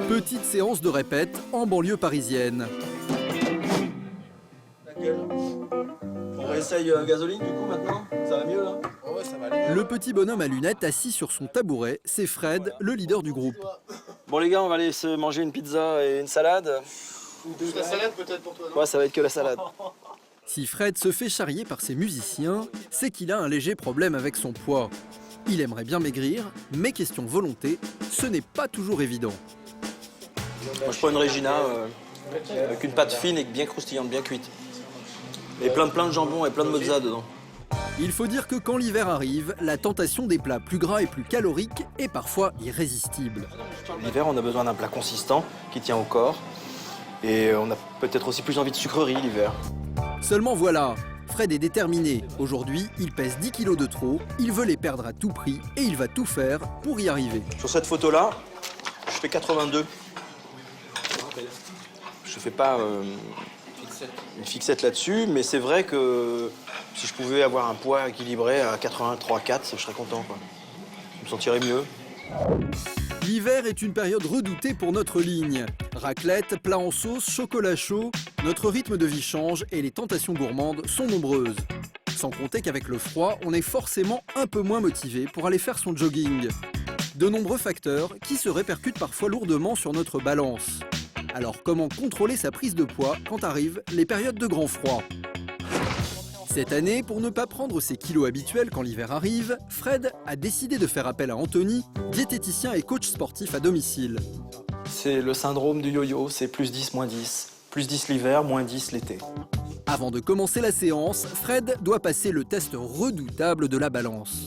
Petite séance de répète en banlieue parisienne. Laquelle? On réessaye gasoline du coup maintenant? Ça va mieux là? Ouais, ça va aller. Le petit bonhomme à lunettes assis sur son tabouret, c'est Fred, le leader du groupe. Bon les gars, on va aller se manger une pizza et une salade. La salade peut-être pour toi, non? Ouais, ça va être que la salade. Si Fred se fait charrier par ses musiciens, c'est qu'il a un léger problème avec son poids. Il aimerait bien maigrir, mais question volonté, ce n'est pas toujours évident. Moi je prends une Regina avec une pâte fine et bien croustillante, bien cuite. Et plein de jambon et plein de mozza dedans. Il faut dire que quand l'hiver arrive, la tentation des plats plus gras et plus caloriques est parfois irrésistible. L'hiver, on a besoin d'un plat consistant qui tient au corps. Et on a peut-être aussi plus envie de sucreries l'hiver. Seulement voilà, Fred est déterminé. Aujourd'hui, il pèse 10 kilos de trop, il veut les perdre à tout prix et il va tout faire pour y arriver. Sur cette photo-là, je fais 82. Je fais pas une fixette là-dessus, mais c'est vrai que si je pouvais avoir un poids équilibré à 83,4, je serais content, quoi. Je me sentirais mieux. L'hiver est une période redoutée pour notre ligne. Raclette, plats en sauce, chocolat chaud, notre rythme de vie change et les tentations gourmandes sont nombreuses. Sans compter qu'avec le froid, on est forcément un peu moins motivé pour aller faire son jogging. De nombreux facteurs qui se répercutent parfois lourdement sur notre balance. Alors comment contrôler sa prise de poids quand arrivent les périodes de grand froid? Cette année, pour ne pas prendre ses kilos habituels quand l'hiver arrive, Fred a décidé de faire appel à Anthony, diététicien et coach sportif à domicile. C'est le syndrome du yo-yo, c'est plus 10, moins 10. Plus 10 l'hiver, moins 10 l'été. Avant de commencer la séance, Fred doit passer le test redoutable de la balance.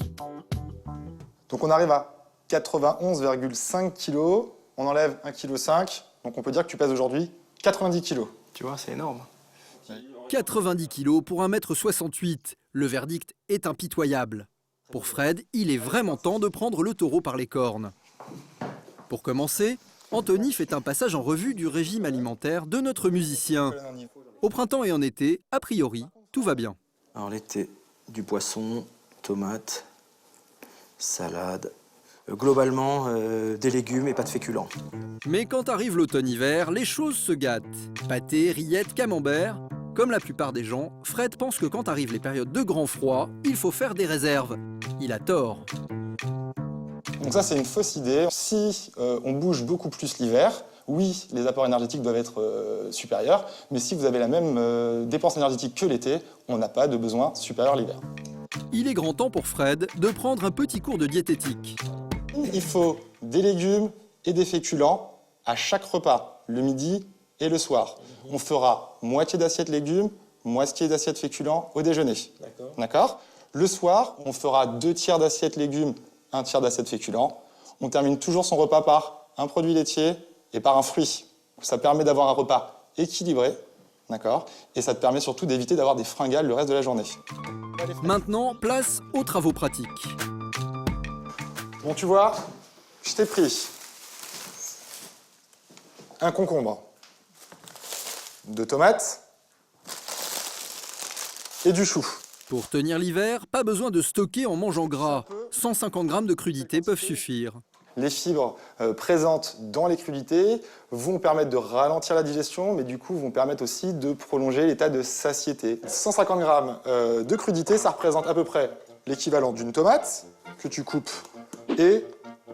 Donc on arrive à 91,5 kg, on enlève 1,5 kg, donc on peut dire que tu pèses aujourd'hui 90 kg. Tu vois, c'est énorme. 90 kilos pour 1,68 m. Le verdict est impitoyable. Pour Fred, il est vraiment temps de prendre le taureau par les cornes. Pour commencer, Anthony fait un passage en revue du régime alimentaire de notre musicien. Au printemps et en été, a priori, tout va bien. Alors l'été, du poisson, tomates, salade, globalement des légumes et pas de féculents. Mais quand arrive l'automne-hiver, les choses se gâtent. Pâté, rillettes, camembert. Comme la plupart des gens, Fred pense que quand arrivent les périodes de grand froid, il faut faire des réserves. Il a tort. Donc ça, c'est une fausse idée. Si on bouge beaucoup plus l'hiver, oui, les apports énergétiques doivent être supérieurs, mais si vous avez la même dépense énergétique que l'été, on n'a pas de besoin supérieur l'hiver. Il est grand temps pour Fred de prendre un petit cours de diététique. Il faut des légumes et des féculents à chaque repas, le midi et le soir. On fera moitié d'assiette légumes, moitié d'assiette féculents au déjeuner. D'accord. Le soir, on fera 2 tiers d'assiette légumes, 1 tiers d'assiette féculents. On termine toujours son repas par un produit laitier et par un fruit. Ça permet d'avoir un repas équilibré, d'accord. Et ça te permet surtout d'éviter d'avoir des fringales le reste de la journée. Maintenant, place aux travaux pratiques. Bon, tu vois, je t'ai pris un concombre, 2 tomates et du chou. Pour tenir l'hiver, pas besoin de stocker en mangeant gras. 150 g de crudités peuvent suffire. Les fibres présentes dans les crudités vont permettre de ralentir la digestion, mais du coup vont permettre aussi de prolonger l'état de satiété. 150 g de crudités, ça représente à peu près l'équivalent d'une tomate que tu coupes et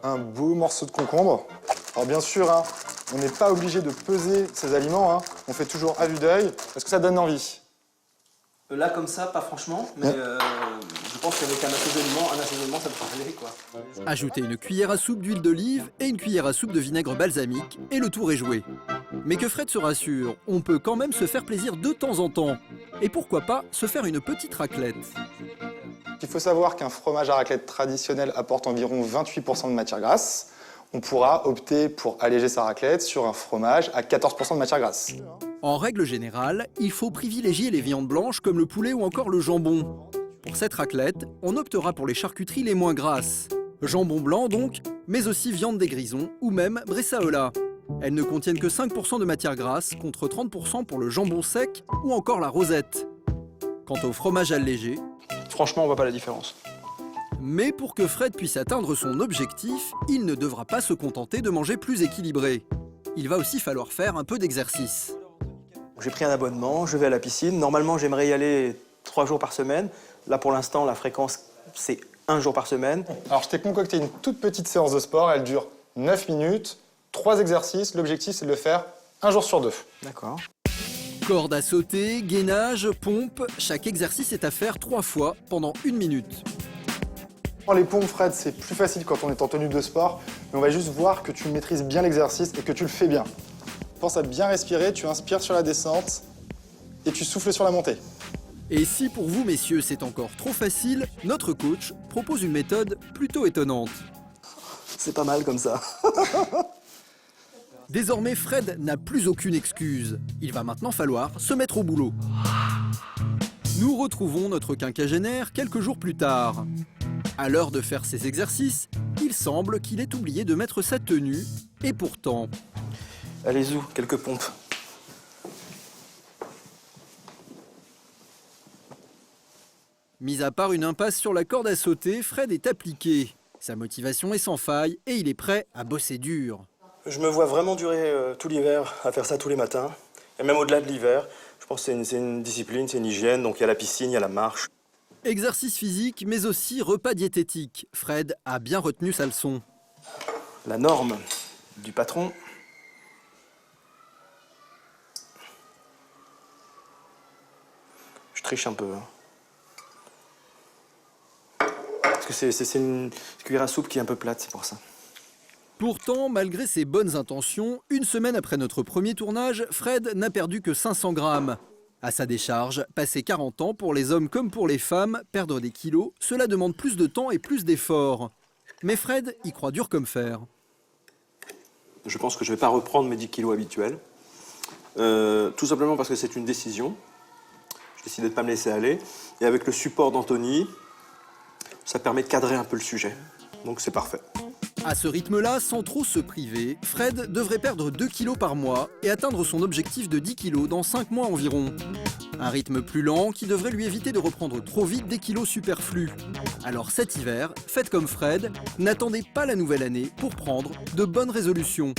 un beau morceau de concombre. Alors bien sûr, hein, on n'est pas obligé de peser ces aliments, hein. On fait toujours à vue d'œil parce que ça donne envie. Là, comme ça, pas franchement, mais je pense qu'avec un assaisonnement, ça devrait aller, quoi. Ajoutez une cuillère à soupe d'huile d'olive et une cuillère à soupe de vinaigre balsamique et le tour est joué. Mais que Fred se rassure, on peut quand même se faire plaisir de temps en temps. Et pourquoi pas se faire une petite raclette. Il faut savoir qu'un fromage à raclette traditionnel apporte environ 28% de matière grasse. On pourra opter pour alléger sa raclette sur un fromage à 14% de matière grasse. En règle générale, il faut privilégier les viandes blanches comme le poulet ou encore le jambon. Pour cette raclette, on optera pour les charcuteries les moins grasses. Jambon blanc donc, mais aussi viande des grisons ou même bressaola. Elles ne contiennent que 5% de matière grasse contre 30% pour le jambon sec ou encore la rosette. Quant au fromage allégé, Franchement, on voit pas la différence. Mais pour que Fred puisse atteindre son objectif, il ne devra pas se contenter de manger plus équilibré. Il va aussi falloir faire un peu d'exercice. J'ai pris un abonnement, je vais à la piscine. Normalement, j'aimerais y aller 3 jours par semaine. Là, pour l'instant, la fréquence, c'est 1 jour par semaine. Alors, je t'ai concocté une toute petite séance de sport. Elle dure 9 minutes, 3 exercices. L'objectif, c'est de le faire 1 jour sur 2. D'accord. Corde à sauter, gainage, pompe, chaque exercice est à faire 3 fois pendant 1 minute. Les pompes, Fred, c'est plus facile quand on est en tenue de sport, mais on va juste voir que tu maîtrises bien l'exercice et que tu le fais bien. Pense à bien respirer, tu inspires sur la descente et tu souffles sur la montée. Et si pour vous, messieurs, c'est encore trop facile, notre coach propose une méthode plutôt étonnante. C'est pas mal comme ça. Désormais, Fred n'a plus aucune excuse. Il va maintenant falloir se mettre au boulot. Nous retrouvons notre quinquagénaire quelques jours plus tard. À l'heure de faire ses exercices, il semble qu'il ait oublié de mettre sa tenue, et pourtant... Allez, Zou, quelques pompes. Mis à part une impasse sur la corde à sauter, Fred est appliqué. Sa motivation est sans faille et il est prêt à bosser dur. Je me vois vraiment durer tout l'hiver à faire ça tous les matins. Et même au-delà de l'hiver, je pense que c'est une discipline, c'est une hygiène. Donc il y a la piscine, il y a la marche. Exercice physique, mais aussi repas diététique. Fred a bien retenu sa leçon. La norme du patron. Je triche un peu. Parce que c'est une cuillère à soupe qui est un peu plate, c'est pour ça. Pourtant, malgré ses bonnes intentions, une semaine après notre premier tournage, Fred n'a perdu que 500 grammes. À sa décharge, passer 40 ans, pour les hommes comme pour les femmes, perdre des kilos, cela demande plus de temps et plus d'efforts. Mais Fred y croit dur comme fer. Je pense que je ne vais pas reprendre mes 10 kilos habituels. Tout simplement parce que c'est une décision. J'ai décidé de ne pas me laisser aller. Et avec le support d'Anthony, ça permet de cadrer un peu le sujet. Donc c'est parfait. À ce rythme-là, sans trop se priver, Fred devrait perdre 2 kilos par mois et atteindre son objectif de 10 kilos dans 5 mois environ. Un rythme plus lent qui devrait lui éviter de reprendre trop vite des kilos superflus. Alors cet hiver, faites comme Fred, n'attendez pas la nouvelle année pour prendre de bonnes résolutions.